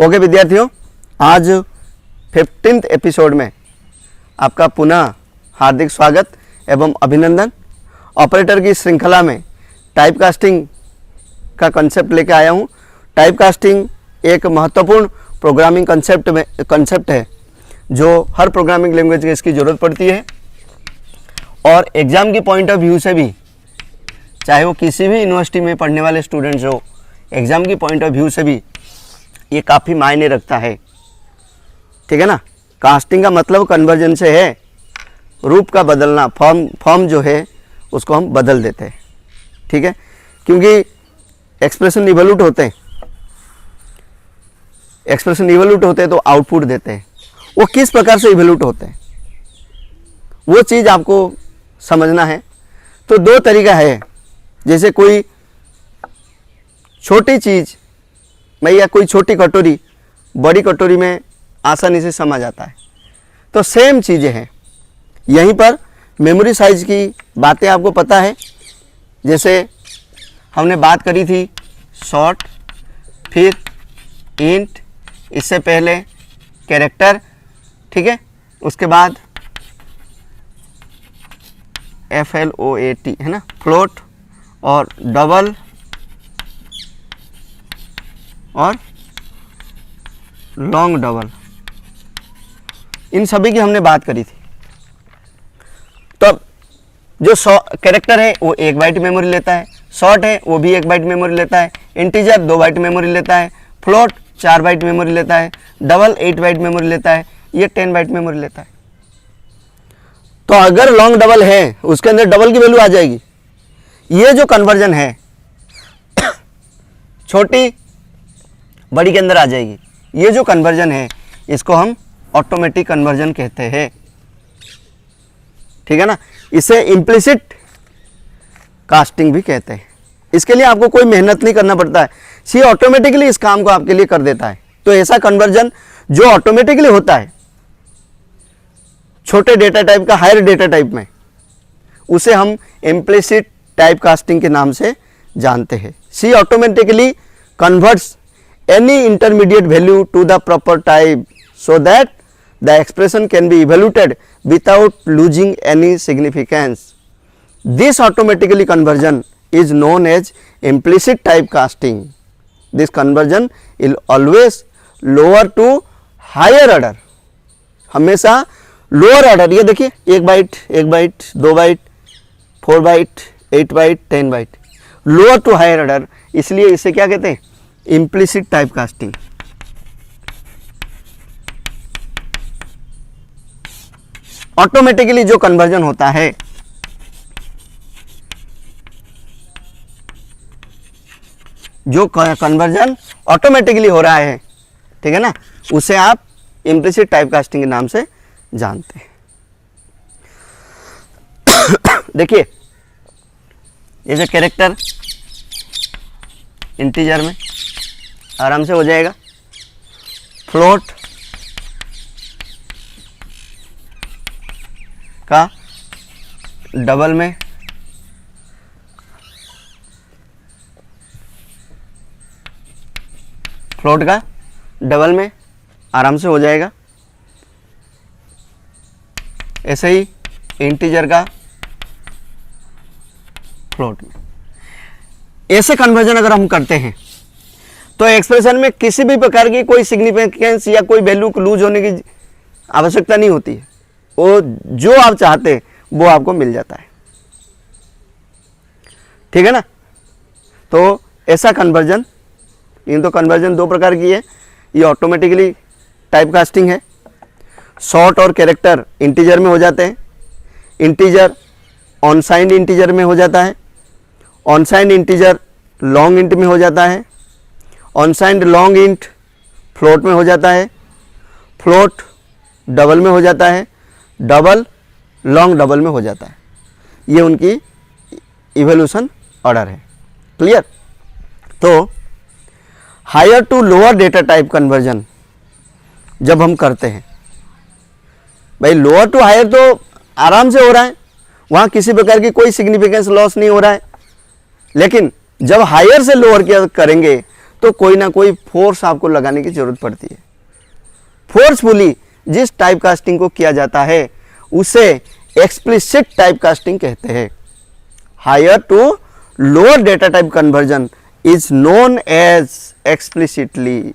Okay विद्यार्थियों, आज 15th episode में आपका पुनः हार्दिक स्वागत एवं अभिनंदन। ऑपरेटर की श्रृंखला में टाइपकास्टिंग का कंसेप्ट लेकर आया हूँ। टाइपकास्टिंग एक महत्वपूर्ण प्रोग्रामिंग कंसेप्ट है जो हर प्रोग्रामिंग लैंग्वेज की इसकी ज़रूरत पड़ती है और एग्ज़ाम की पॉइंट ऑफ व्यू से भी, चाहे वो किसी भी यूनिवर्सिटी में पढ़ने वाले स्टूडेंट्स हो, एग्ज़ाम की पॉइंट ऑफ व्यू से भी ये काफ़ी मायने रखता है। ठीक है ना। कास्टिंग का मतलब कन्वर्जन से है, रूप का बदलना, फॉर्म जो है उसको हम बदल देते हैं। ठीक है, क्योंकि एक्सप्रेशन इवोल्यूट होते हैं, तो आउटपुट देते हैं। वो किस प्रकार से इवोल्यूट होते हैं वो चीज़ आपको समझना है। तो दो तरीका है, जैसे कोई छोटी चीज़ या कोई छोटी कटोरी बड़ी कटोरी में आसानी से समा जाता है, तो सेम चीज़ें हैं यहीं पर। मेमोरी साइज की बातें आपको पता है, जैसे हमने बात करी थी शॉर्ट, फिर इंट, इससे पहले कैरेक्टर, ठीक है, उसके बाद FLOAT है ना, फ्लोट, और डबल और लॉन्ग डबल, इन सभी की हमने बात करी थी। तो जो कैरेक्टर है वो 1 बाइट मेमोरी लेता है, शॉर्ट है वो भी 1 बाइट मेमोरी लेता है, इंटीजर 2 बाइट मेमोरी लेता है, फ्लोट 4 बाइट मेमोरी लेता है, डबल 8 बाइट मेमोरी लेता है, ये 10 बाइट मेमोरी लेता है। तो अगर लॉन्ग डबल है उसके अंदर डबल की वैल्यू आ जाएगी। ये जो कन्वर्जन है छोटी बड़ी के अंदर आ जाएगी। ये जो कन्वर्जन है इसको हम ऑटोमेटिक कन्वर्जन कहते हैं। ठीक है ना। इसे इम्प्लिसिट कास्टिंग भी कहते हैं। इसके लिए आपको कोई मेहनत नहीं करना पड़ता है, सी ऑटोमेटिकली इस काम को आपके लिए कर देता है। तो ऐसा कन्वर्जन जो ऑटोमेटिकली होता है छोटे डेटा टाइप का हायर डेटा टाइप में, उसे हम इम्प्लिसिट टाइप कास्टिंग के नाम से जानते हैं। C automatically converts any intermediate value to the proper type so that the expression can be evaluated without losing any significance. This automatically conversion is known as implicit typecasting. This conversion will always lower to higher order, हमेशा lower order. ये देखिए 1 byte, 1 byte, 2 byte, 4 byte, 8 byte, 10 byte, lower to higher order. इसलिए इसे क्या कहते हैं? Implicit type casting. Automatically जो conversion होता है, जो कन्वर्जन ऑटोमेटिकली हो रहा है, ठीक है ना, उसे आप इम्प्लिसिट टाइप कास्टिंग के नाम से जानते हैं। देखिए जैसे कैरेक्टर इंटीजर में आराम से हो जाएगा, फ्लोट का डबल में, फ्लोट का डबल में आराम से हो जाएगा। ऐसे ही इंटीजर का फ्लोट में। ऐसे कन्वर्जन अगर हम करते हैं तो एक्सप्रेशन में किसी भी प्रकार की कोई सिग्निफिकेंस या कोई वैल्यू लूज होने की आवश्यकता नहीं होती है। वो जो आप चाहते हैं वो आपको मिल जाता है। ठीक है ना। तो ऐसा कन्वर्जन, इन तो कन्वर्जन 2 प्रकार की है। ये ऑटोमेटिकली टाइप कास्टिंग है। शॉर्ट और कैरेक्टर इंटीजर में हो जाते हैं, इंटीजर ऑनसाइंड इंटीजर में हो जाता है, ऑनसाइंड इंटीजर लॉन्ग इंट में हो जाता है, ऑनसाइंड लॉन्ग इंट फ्लोट में हो जाता है, फ्लोट डबल में हो जाता है, डबल लॉन्ग डबल में हो जाता है। ये उनकी इवोल्यूशन ऑर्डर है। क्लियर। तो higher to lower data type conversion जब हम करते हैं, भाई लोअर टू हायर तो आराम से हो रहा है, वहाँ किसी प्रकार की कोई सिग्निफिकेंस लॉस नहीं हो रहा है। लेकिन जब हायर से लोअर करेंगे तो कोई ना कोई फोर्स आपको लगाने की जरूरत पड़ती है। फोर्सफुली जिस टाइप कास्टिंग को किया जाता है उसे एक्सप्लिसिट टाइप कास्टिंग कहते हैं। Higher to lower data type conversion is known as explicitly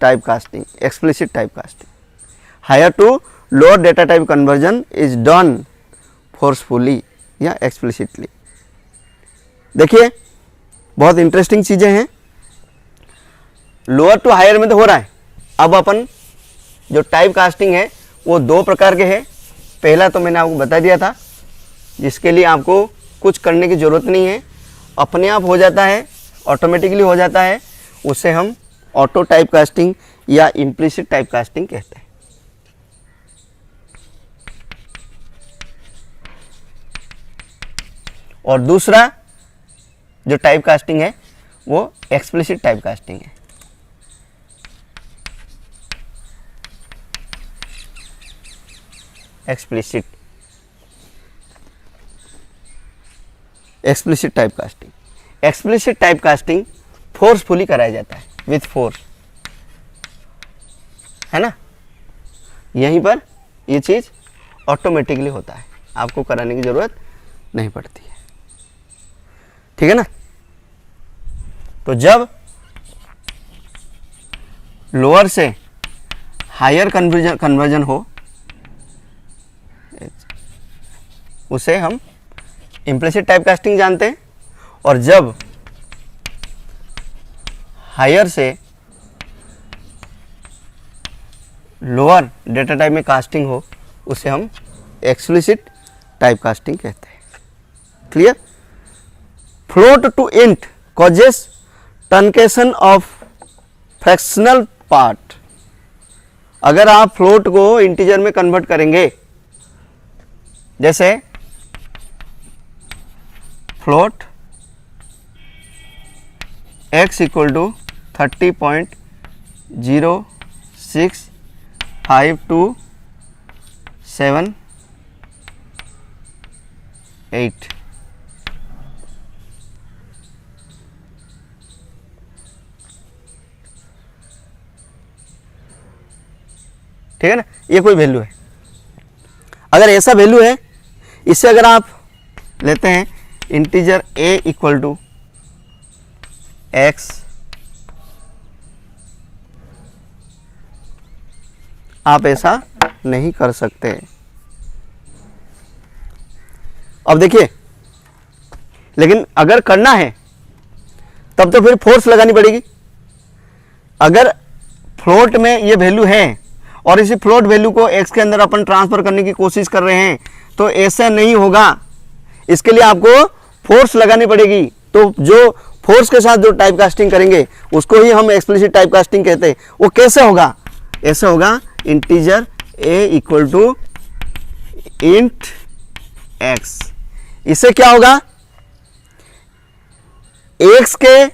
type casting, explicit type casting. Higher to lower data type conversion is done forcefully या एक्सप्लिसिटली। देखिए बहुत इंटरेस्टिंग चीजें हैं। लोअर टू हायर में तो हो रहा है। अब अपन जो टाइप कास्टिंग है वो दो प्रकार के हैं। पहला तो मैंने आपको बता दिया था, जिसके लिए आपको कुछ करने की ज़रूरत नहीं है, अपने आप हो जाता है, ऑटोमेटिकली हो जाता है। उसे हम ऑटो टाइप कास्टिंग या इम्प्लिसिट टाइप कास्टिंग कहते हैं। और दूसरा जो टाइप कास्टिंग है वो एक्सप्लिसिट टाइप कास्टिंग है। Explicit type casting, explicit type casting forcefully कराया जाता है, विथ फोर्स, है ना। यहीं पर ये चीज ऑटोमेटिकली होता है, आपको कराने की जरूरत नहीं पड़ती है, ठीक है ना। तो जब लोअर से हायर कन्वर्जन हो उसे हम इम्प्लिसिट टाइप कास्टिंग जानते हैं, और जब हायर से लोअर डेटा टाइप में कास्टिंग हो उसे हम एक्सप्लिसिट टाइप कास्टिंग कहते हैं। Clear. Float to int causes truncation of fractional part. अगर आप फ्लोट को इंटीजर में कन्वर्ट करेंगे, जैसे फ्लोट x इक्वल टू 30.065278, ठीक है ना। ये कोई वैल्यू है। अगर ऐसा वैल्यू है, इससे अगर आप लेते हैं integer a equal to x, आप ऐसा नहीं कर सकते। अब देखिए, लेकिन अगर करना है तब तो फिर फोर्स लगानी पड़ेगी। अगर फ्लोट में ये वैल्यू है और इसी फ्लोट वैल्यू को x के अंदर अपन ट्रांसफर करने की कोशिश कर रहे हैं, तो ऐसा नहीं होगा। इसके लिए आपको फोर्स लगानी पड़ेगी। तो जो फोर्स के साथ जो टाइप कास्टिंग करेंगे उसको ही हम एक्सप्लिसिट टाइप कास्टिंग कहते हैं। वो कैसे होगा? ऐसे होगा integer a equal to int x। इससे क्या होगा? x के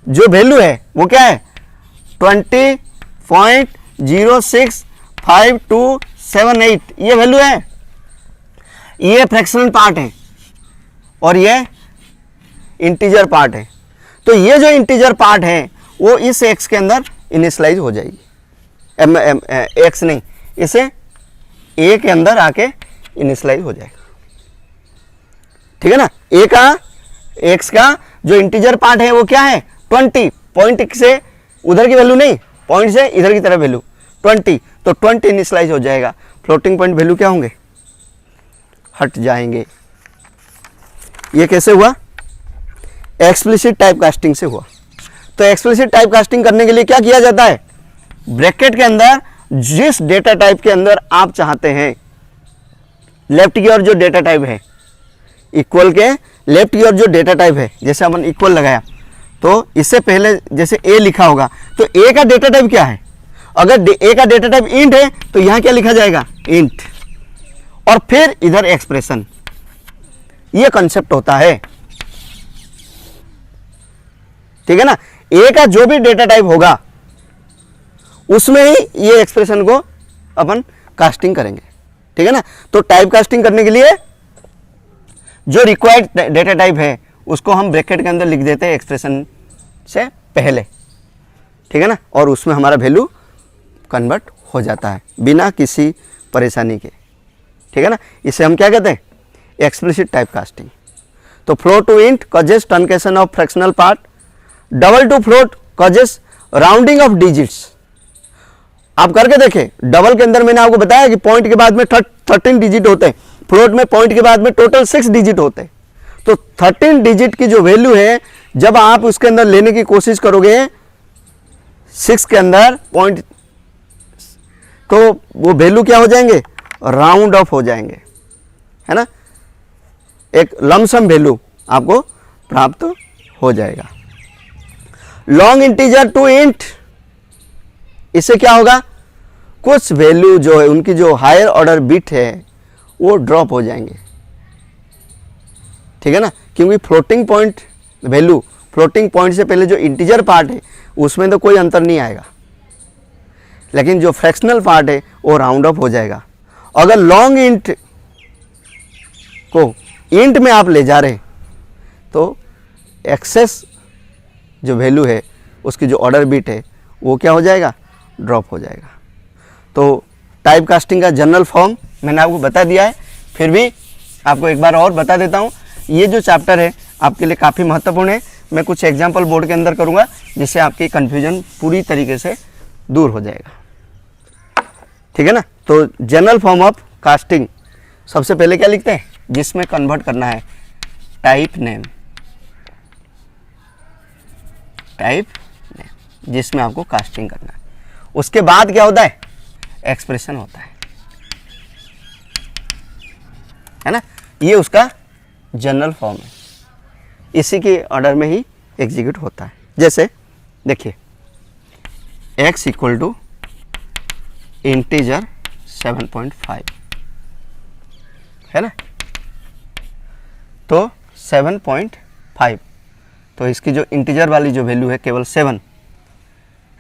जो वैल्यू है वो क्या है? 20.065278 ये वैल्यू है। ये फ्रैक्शनल पार्ट है और ये इंटीजर पार्ट है। तो ये जो इंटीजर पार्ट है वो इस x के अंदर इनिशियलाइज हो जाएगी। x नहीं, इसे a के अंदर आके इनिशियलाइज हो जाएगा, ठीक है ना। a का x का जो इंटीजर पार्ट है वो क्या है? 20। पॉइंट से उधर की वैल्यू नहीं, पॉइंट से इधर की तरफ वैल्यू 20। तो 20 इनिशियलाइज हो जाएगा। फ्लोटिंग पॉइंट वैल्यू क्या होंगे? हट जाएंगे। ये कैसे हुआ? एक्सप्लिसिट टाइप कास्टिंग से हुआ। तो एक्सप्लिसिट टाइप कास्टिंग करने के लिए क्या किया जाता है? ब्रैकेट के अंदर जिस डेटा टाइप के अंदर आप चाहते हैं, लेफ्ट की ओर जो डेटा टाइप है, इक्वल के लेफ्ट की ओर जो डेटा टाइप है, जैसे अपन इक्वल लगाया तो इससे पहले जैसे a लिखा होगा तो a का डेटा टाइप क्या है? अगर a का डेटा टाइप इंट है तो यहां क्या लिखा जाएगा? इंट। और फिर इधर एक्सप्रेशन। ये कॉन्सेप्ट होता है, ठीक है ना। a का जो भी डेटा टाइप होगा उसमें ही ये एक्सप्रेशन को अपन कास्टिंग करेंगे, ठीक है ना। तो टाइप कास्टिंग करने के लिए जो रिक्वायर्ड डेटा टाइप है उसको हम ब्रैकेट के अंदर लिख देते हैं एक्सप्रेशन से पहले, ठीक है ना, और उसमें हमारा वैल्यू कन्वर्ट हो जाता है बिना किसी परेशानी के, ठीक है ना। इसे हम क्या कहते हैं, एक्सप्लिसिट टाइप कास्टिंग। तो float to int causes truncation of fractional part, double to float causes rounding off digits. आप करके देखें, डबल के अंदर मैंने आपको बताया कि पॉइंट के बाद में 13 डिजिट होते हैं, फ्लोट में पॉइंट के बाद में टोटल 6 डिजिट होते हैं। तो 13 डिजिट की जो वैल्यू है, जब आप उसके अंदर लेने की कोशिश करोगे 6 के अंदर पॉइंट, तो वो वैल्यू क्या हो जाएंगे, राउंड ऑफ हो जाएंगे, है ना, एक लमसम वैल्यू आपको प्राप्त हो जाएगा। लॉन्ग इंटीजर टू इंट, इससे क्या होगा, कुछ वैल्यू जो है उनकी जो हायर ऑर्डर बिट है वो ड्रॉप हो जाएंगे, ठीक है ना, क्योंकि floating point value, floating point से पहले जो इंटीजर पार्ट है उसमें तो कोई अंतर नहीं आएगा, लेकिन जो फ्रैक्शनल पार्ट है वो राउंड ऑफ हो जाएगा। अगर लॉन्ग इंट को इंट में आप ले जा रहे हैं तो एक्सेस जो वैल्यू है उसकी जो ऑर्डर बिट है वो क्या हो जाएगा, ड्रॉप हो जाएगा। तो टाइप कास्टिंग का जनरल फॉर्म मैंने आपको बता दिया है, फिर भी आपको एक बार और बता देता हूँ। ये जो चैप्टर है आपके लिए काफ़ी महत्वपूर्ण है। मैं कुछ एग्जाम्पल बोर्ड के अंदर करूँगा जिससे आपकी कन्फ्यूजन पूरी तरीके से दूर हो जाएगा, ठीक है ना। तो जनरल फॉर्म ऑफ कास्टिंग, सबसे पहले क्या लिखते हैं, जिसमें कन्वर्ट करना है टाइप नेम, टाइप नेम जिसमें आपको कास्टिंग करना है। उसके बाद क्या होता है, एक्सप्रेशन होता है ना, ये उसका जनरल फॉर्म है, इसी के ऑर्डर में ही एग्जीक्यूट होता है। जैसे देखिए x इक्वल टू इंटीजर 7.5 है ना, तो 7.5, तो इसकी जो इंटीजर वाली जो वैल्यू है केवल 7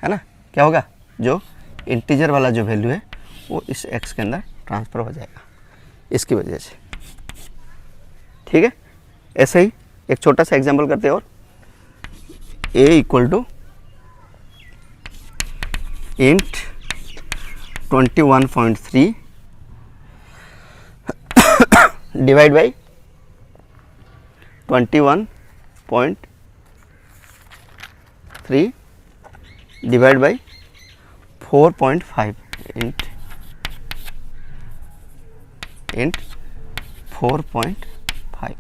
है ना, क्या होगा, जो इंटीजर वाला जो वैल्यू है वो इस x के अंदर ट्रांसफ़र हो जाएगा इसकी वजह से, ठीक है। ऐसे ही एक छोटा सा एग्जांपल करते हैं, और a equal to int 21.3 divide by 21.3 divide by 4.5 int 4.5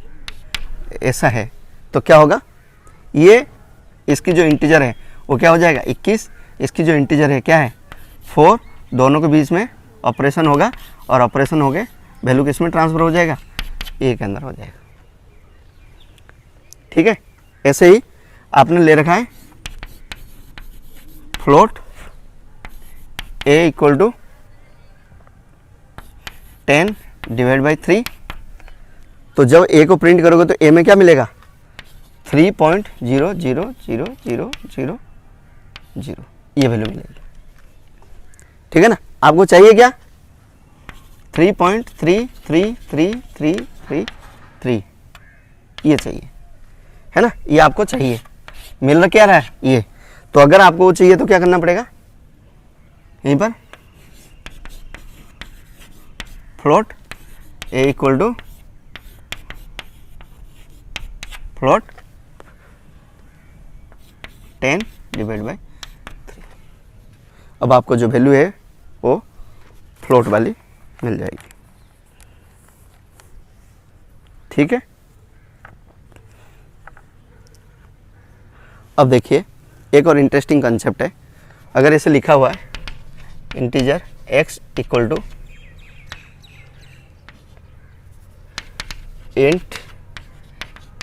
ऐसा है। तो क्या होगा, ये इसकी जो इंटीजर है वो क्या हो जाएगा 21, इसकी जो इंटीजर है क्या है 4, दोनों के बीच में ऑपरेशन होगा और ऑपरेशन हो गए वैल्यू किस में ट्रांसफ़र हो जाएगा, ए के अंदर हो जाएगा, ठीक है। ऐसे ही आपने ले रखा है float a equal to 10 divide by 3, तो जब a को प्रिंट करोगे तो a में क्या मिलेगा 3.0000000, ये वैल्यू मिलेगी, ठीक है ना। आपको चाहिए क्या 3.33333 ये चाहिए, है ना, ये आपको चाहिए, मिल क्या रहा है ये। तो अगर आपको वो चाहिए तो क्या करना पड़ेगा, यहीं पर float a equal to float 10 divide by 3। अब आपको जो वैल्यू है वो फ्लोट वाली मिल जाएगी, ठीक है। अब देखिए एक और इंटरेस्टिंग कंसेप्ट है, अगर इसे लिखा हुआ है integer x equal to int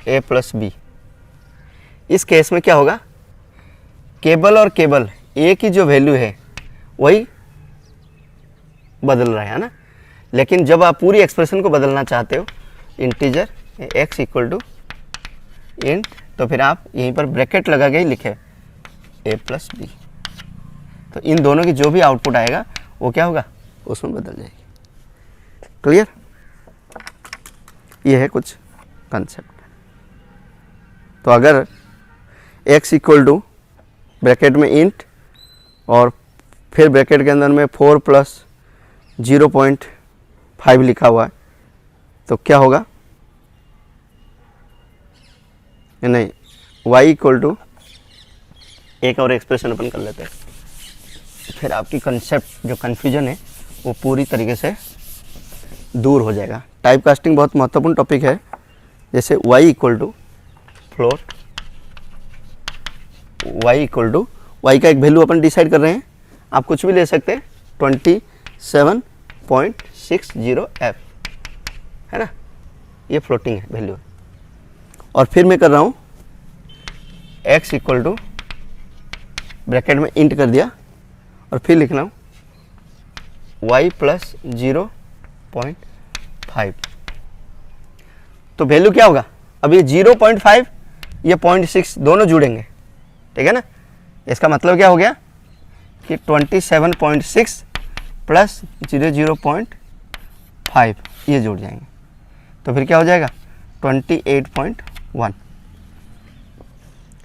a plus b, इस केस में क्या होगा, केवल और केवल a की जो वैल्यू है वही बदल रहा है ना, लेकिन जब आप पूरी एक्सप्रेशन को बदलना चाहते हो integer x equal to int, तो फिर आप यहीं पर ब्रैकेट लगा के ही लिखे a प्लस बी, तो इन दोनों की जो भी आउटपुट आएगा वो क्या होगा, उसमें बदल जाएगी। क्लियर, ये है कुछ कंसेप्ट। तो अगर x इक्वल टू ब्रैकेट में इंट और फिर ब्रैकेट के अंदर में 4 प्लस 0.5 लिखा हुआ है, तो क्या होगा, नहीं, y इक्वल टू, एक और एक्सप्रेशन अपन कर लेते हैं, फिर आपकी कंसेप्ट जो कन्फ्यूजन है वो पूरी तरीके से दूर हो जाएगा। टाइप कास्टिंग बहुत महत्वपूर्ण टॉपिक है। जैसे y equal to float, y equal to, y का एक वैल्यू अपन डिसाइड कर रहे हैं, आप कुछ भी ले सकते हैं, 27.60 f, है ना, ये फ्लोटिंग है वैल्यू। और फिर मैं कर रहा हूँ x इक्वल टू, ब्रैकेट में इंट कर दिया, और फिर लिख रहा हूँ y प्लस 0.5, तो वैल्यू क्या होगा, अब ये 0.5 ये 0.6 दोनों जुड़ेंगे, ठीक है ना। इसका मतलब क्या हो गया कि 27.6 प्लस 0.5 ये जुड़ जाएंगे, तो फिर क्या हो जाएगा 28.1,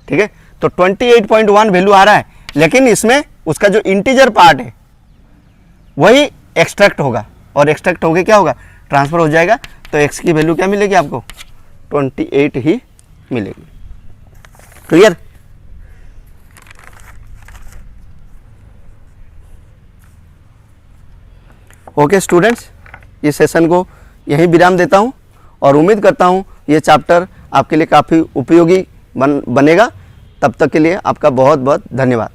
ठीक है। तो 28.1 वैल्यू आ रहा है, लेकिन इसमें उसका जो इंटीजर पार्ट है वही एक्सट्रैक्ट होगा, और एक्सट्रैक्ट होके क्या होगा, ट्रांसफर हो जाएगा, तो x की वैल्यू क्या मिलेगी आपको, 28 ही मिलेगी। क्लियर। ओके स्टूडेंट्स, इस सेशन को यहीं विराम देता हूं और उम्मीद करता हूं ये चैप्टर आपके लिए काफ़ी उपयोगी बनेगा। तब तक के लिए आपका बहुत बहुत धन्यवाद।